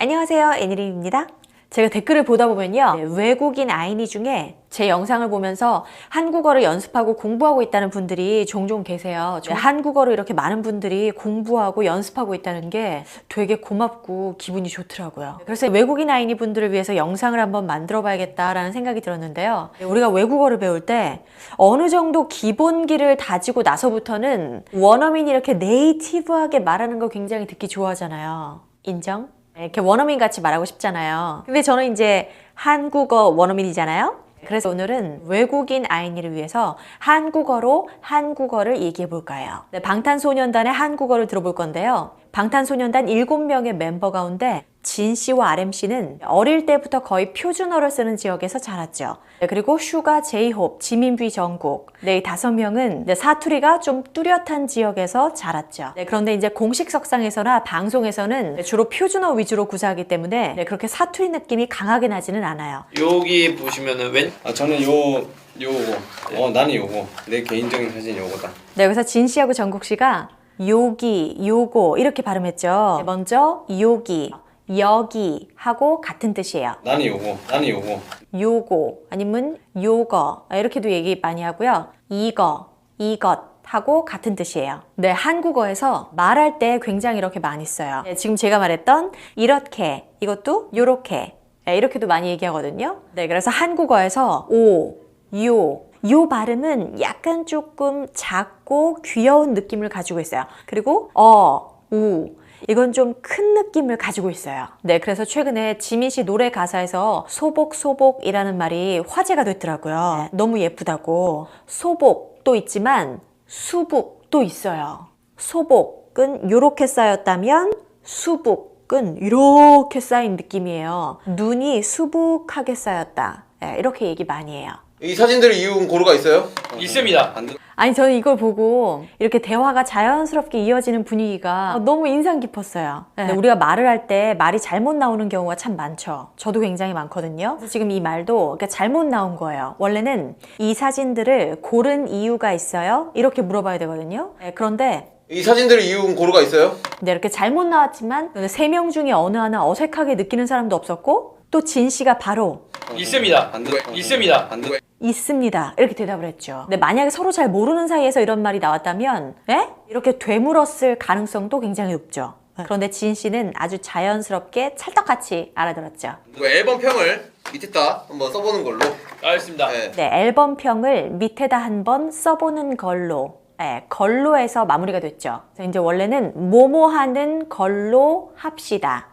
안녕하세요, 애니림입니다. 제가 댓글을 보다 보면요, 외국인 아이니 중에 제 영상을 보면서 한국어를 연습하고 공부하고 있다는 분들이 종종 계세요. 한국어를 이렇게 많은 분들이 공부하고 연습하고 있다는 게 되게 고맙고 기분이 좋더라고요. 그래서 외국인 아이니 분들을 위해서 영상을 한번 만들어 봐야겠다라는 생각이 들었는데요. 우리가 외국어를 배울 때 어느 정도 기본기를 다지고 나서부터는 원어민이 이렇게 네이티브하게 말하는 거 굉장히 듣기 좋아하잖아요. 인정? 이렇게 원어민 같이 말하고 싶잖아요. 근데 저는 이제 한국어 원어민이잖아요. 그래서 오늘은 외국인 아이니를 위해서 한국어로 한국어를 얘기해 볼까요? 네, 방탄소년단의 한국어를 들어볼 건데요. 방탄소년단 7명의 멤버 가운데 진 씨와 RM 씨는 어릴 때부터 거의 표준어를 쓰는 지역에서 자랐죠. 네, 그리고 슈가, 제이홉, 지민비, 정국, 네, 이 5명은 사투리가 좀 뚜렷한 지역에서 자랐죠. 네, 그런데 이제 공식 석상에서나 방송에서는 주로 표준어 위주로 구사하기 때문에 그렇게 사투리 느낌이 강하게 나지는 않아요. 여기 보시면은 저는 요거 나는 요거 내 개인적인 사진 요거다. 네, 여기서 진 씨하고 정국 씨가 요기, 요거 이렇게 발음했죠. 네, 먼저 요기, 여기 하고 같은 뜻이에요. 나는 요거 요거 아니면 요거 이렇게도 얘기 많이 하고요. 이거, 이것 하고 같은 뜻이에요. 네, 한국어에서 말할 때 굉장히 이렇게 많이 써요. 네, 지금 제가 말했던 이렇게, 이것도 요렇게 이렇게도 많이 얘기하거든요. 네, 그래서 한국어에서 요 발음은 약간 조금 작고 귀여운 느낌을 가지고 있어요. 그리고 이건 좀 큰 느낌을 가지고 있어요. 네, 그래서 최근에 지민 씨 노래 가사에서 소복소복이라는 말이 화제가 됐더라고요. 네, 너무 예쁘다고. 소복도 있지만 수북도 있어요. 소복은 이렇게 쌓였다면 수북은 이렇게 쌓인 느낌이에요. 눈이 수북하게 쌓였다. 네, 이렇게 얘기 많이 해요. 이 사진들을 이은 고루가 있어요? 있습니다. 아니, 저는 이걸 보고 이렇게 대화가 자연스럽게 이어지는 분위기가 너무 인상 깊었어요. 네. 우리가 말을 할 때 말이 잘못 나오는 경우가 참 많죠. 저도 굉장히 많거든요. 그래서 지금 이 말도 잘못 나온 거예요. 원래는 이 사진들을 고른 이유가 있어요? 이렇게 물어봐야 되거든요. 네, 그런데 이 사진들을 이은 고루가 있어요? 네, 이렇게 잘못 나왔지만 3명 중에 어느 하나 어색하게 느끼는 사람도 없었고, 또 진 씨가 바로 있습니다. 있습니다. 있습니다 이렇게 대답을 했죠. 근데 만약에 서로 잘 모르는 사이에서 이런 말이 나왔다면 이렇게 되물었을 가능성도 굉장히 높죠. 그런데 진 씨는 아주 자연스럽게 찰떡같이 알아들었죠. 앨범 평을 밑에다 한번 써보는 걸로. 알겠습니다. 네, 앨범평을 밑에다 한번 써보는 걸로. 네, 걸로에서 마무리가 됐죠. 그래서 이제 원래는 뭐뭐 하는 걸로 합시다.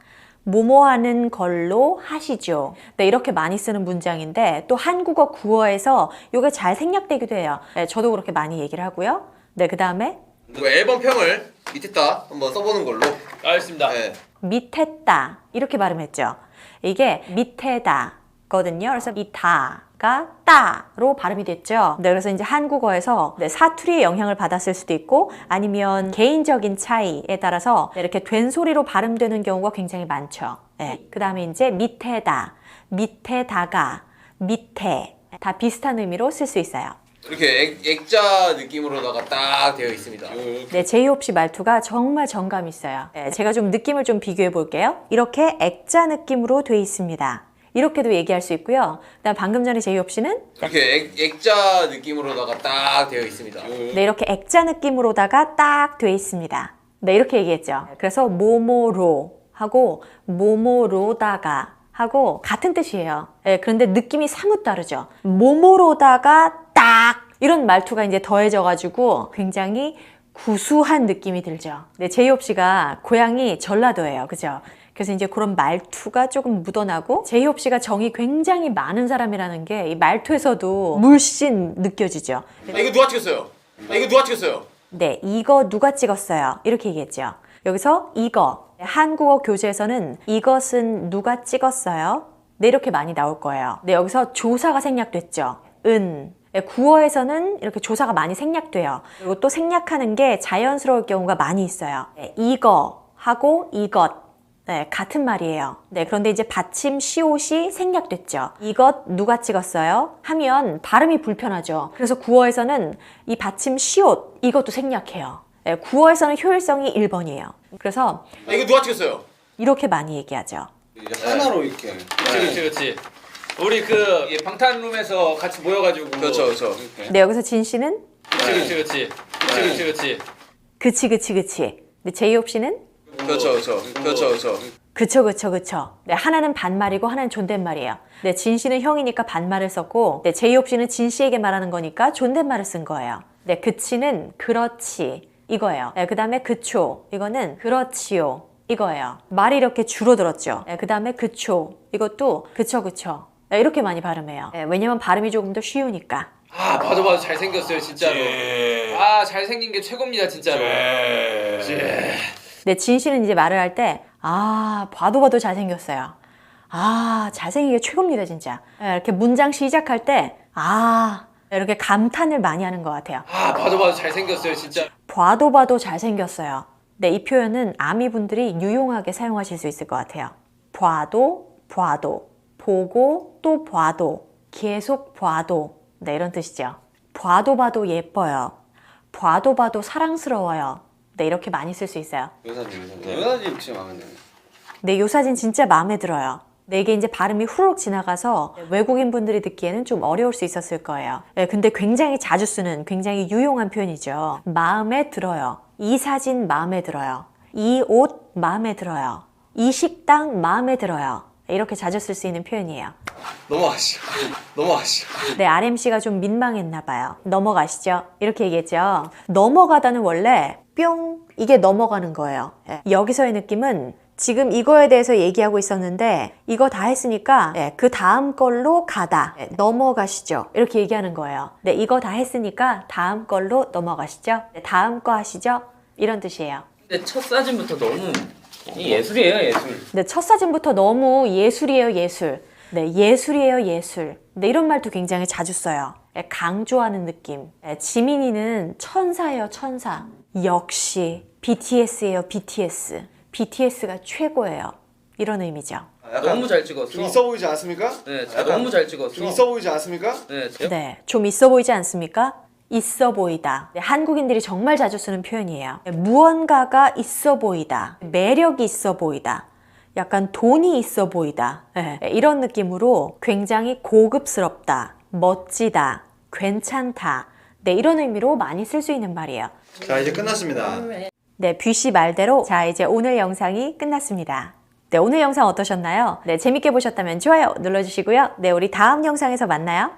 뭐뭐 하는 걸로 하시죠. 네, 이렇게 많이 쓰는 문장인데 또 한국어 구어에서 이게 잘 생략되기도 해요. 네, 저도 그렇게 많이 얘기를 하고요. 네, 그 다음에 앨범 평을 밑에다 한번 써보는 걸로. 알겠습니다. 네. 밑에다 이렇게 발음했죠. 이게 밑에다 거든요. 그래서 이 다가 따로 발음이 됐죠. 네, 그래서 이제 한국어에서 사투리의 영향을 받았을 수도 있고 아니면 개인적인 차이에 따라서 이렇게 된 소리로 발음되는 경우가 굉장히 많죠. 네, 그 다음에 이제 밑에다, 밑에다가, 밑에 다 비슷한 의미로 쓸 수 있어요. 이렇게 액자 느낌으로다가 딱 되어 있습니다. 네, 제이홉 씨 말투가 정말 정감 있어요. 네, 제가 좀 느낌을 좀 비교해 볼게요. 이렇게 액자 느낌으로 돼 있습니다. 이렇게도 얘기할 수 있고요. 그다음 방금 전에 제이홉 씨는 이렇게 액자 느낌으로다가 딱 되어 있습니다. 네, 이렇게 액자 느낌으로다가 딱 돼 있습니다. 네, 이렇게 얘기했죠. 그래서 뭐뭐로 하고 뭐뭐로다가 하고 같은 뜻이에요. 네, 그런데 느낌이 사뭇 다르죠. 뭐뭐로다가 딱 이런 말투가 이제 더해져가지고 굉장히 구수한 느낌이 들죠. 네, 제이홉 씨가 고향이 전라도예요. 그죠? 그래서 이제 그런 말투가 조금 묻어나고 제이홉 씨가 정이 굉장히 많은 사람이라는 게 이 말투에서도 물씬 느껴지죠. 이거 누가 찍었어요? 이거 누가 찍었어요? 네, 이거 누가 찍었어요? 이렇게 얘기했죠. 여기서 이거, 한국어 교재에서는 이것은 누가 찍었어요? 네, 이렇게 많이 나올 거예요. 네, 여기서 조사가 생략됐죠. 네, 구어에서는 이렇게 조사가 많이 생략돼요. 그리고 또 생략하는 게 자연스러울 경우가 많이 있어요. 네, 이거 하고 이것. 네, 같은 말이에요. 네, 그런데 이제 받침 시옷이 생략됐죠. 이것 누가 찍었어요? 하면 발음이 불편하죠. 그래서 구어에서는 이 받침 시옷 이것도 생략해요. 네, 구어에서는 효율성이 1번이에요. 그래서 이거 누가 찍었어요? 이렇게 많이 얘기하죠. 이제 하나로 이렇게. 그렇지. 우리 그 이게 방탄룸에서 같이 모여가지고. 그렇죠. 이렇게. 네, 여기서 진 씨는 그렇지. 그치. 네, 제이홉 씨는 그렇죠. 그쵸. 네, 하나는 반말이고 하나는 존댓말이에요. 네, 진 씨는 형이니까 반말을 썼고, 네, 제이홉 씨는 진 씨에게 말하는 거니까 존댓말을 쓴 거예요. 네, 그치는 그렇지 이거예요. 네, 그 다음에 그쵸 이거는 그렇지요 이거예요. 말이 이렇게 줄어들었죠. 네, 그 다음에 그쵸 이것도 그쵸. 네, 이렇게 많이 발음해요. 네, 왜냐면 발음이 조금 더 쉬우니까. 아 봐도 잘생겼어요 진짜로. 아 잘생긴 게 최고입니다 진짜로. 네, 진 씨는 이제 말을 할 때, 봐도 잘생겼어요. 잘생긴 게 최고입니다, 진짜. 네, 이렇게 문장 시작할 때, 이렇게 감탄을 많이 하는 것 같아요. 아 봐도 잘생겼어요 진짜. 봐도 잘생겼어요. 네, 이 표현은 아미분들이 유용하게 사용하실 수 있을 것 같아요. 봐도, 보고 또 봐도, 계속 봐도. 네, 이런 뜻이죠. 봐도 예뻐요. 봐도 사랑스러워요. 네, 이렇게 많이 쓸 수 있어요. 요 사진 진짜 마음에 드네. 네, 요 사진 진짜 마음에 들어요. 네, 이게 이제 발음이 후루룩 지나가서 외국인 분들이 듣기에는 좀 어려울 수 있었을 거예요. 네, 근데 굉장히 자주 쓰는 굉장히 유용한 표현이죠. 마음에 들어요. 이 사진 마음에 들어요. 이 옷 마음에 들어요. 이 식당 마음에 들어요. 이렇게 자주 쓸 수 있는 표현이에요. 넘어가시죠. 네, RMC가 좀 민망했나 봐요. 넘어가시죠. 이렇게 얘기했죠. 넘어가다는 원래 뿅 이게 넘어가는 거예요. 여기서의 느낌은 지금 이거에 대해서 얘기하고 있었는데 이거 다 했으니까 그 다음 걸로 가다. 넘어가시죠. 이렇게 얘기하는 거예요. 네, 이거 다 했으니까 다음 걸로 넘어가시죠. 네, 다음 거 하시죠. 이런 뜻이에요. 근데 첫 사진부터 너무 예술이에요 예술. 네, 첫 사진부터 너무 예술이에요, 예술. 네, 예술이에요, 예술. 네, 이런 말도 굉장히 자주 써요. 강조하는 느낌. 지민이는 천사예요, 천사. 역시 BTS예요, BTS. BTS가 최고예요. 이런 의미죠. 너무 잘 찍었어. 좀 있어 보이지 않습니까? 네, 너무 잘 찍었어. 좀 있어 보이지 않습니까? 네, 네, 좀 있어 보이지 않습니까? 있어 보이다. 네, 한국인들이 정말 자주 쓰는 표현이에요. 무언가가 있어 보이다. 매력이 있어 보이다. 약간 돈이 있어 보이다. 네, 이런 느낌으로 굉장히 고급스럽다, 멋지다, 괜찮다. 네, 이런 의미로 많이 쓸 수 있는 말이에요. 자, 이제 끝났습니다. 네, 뷰씨 말대로 자, 이제 오늘 영상이 끝났습니다. 네, 오늘 영상 어떠셨나요? 네, 재밌게 보셨다면 좋아요 눌러주시고요. 네, 우리 다음 영상에서 만나요.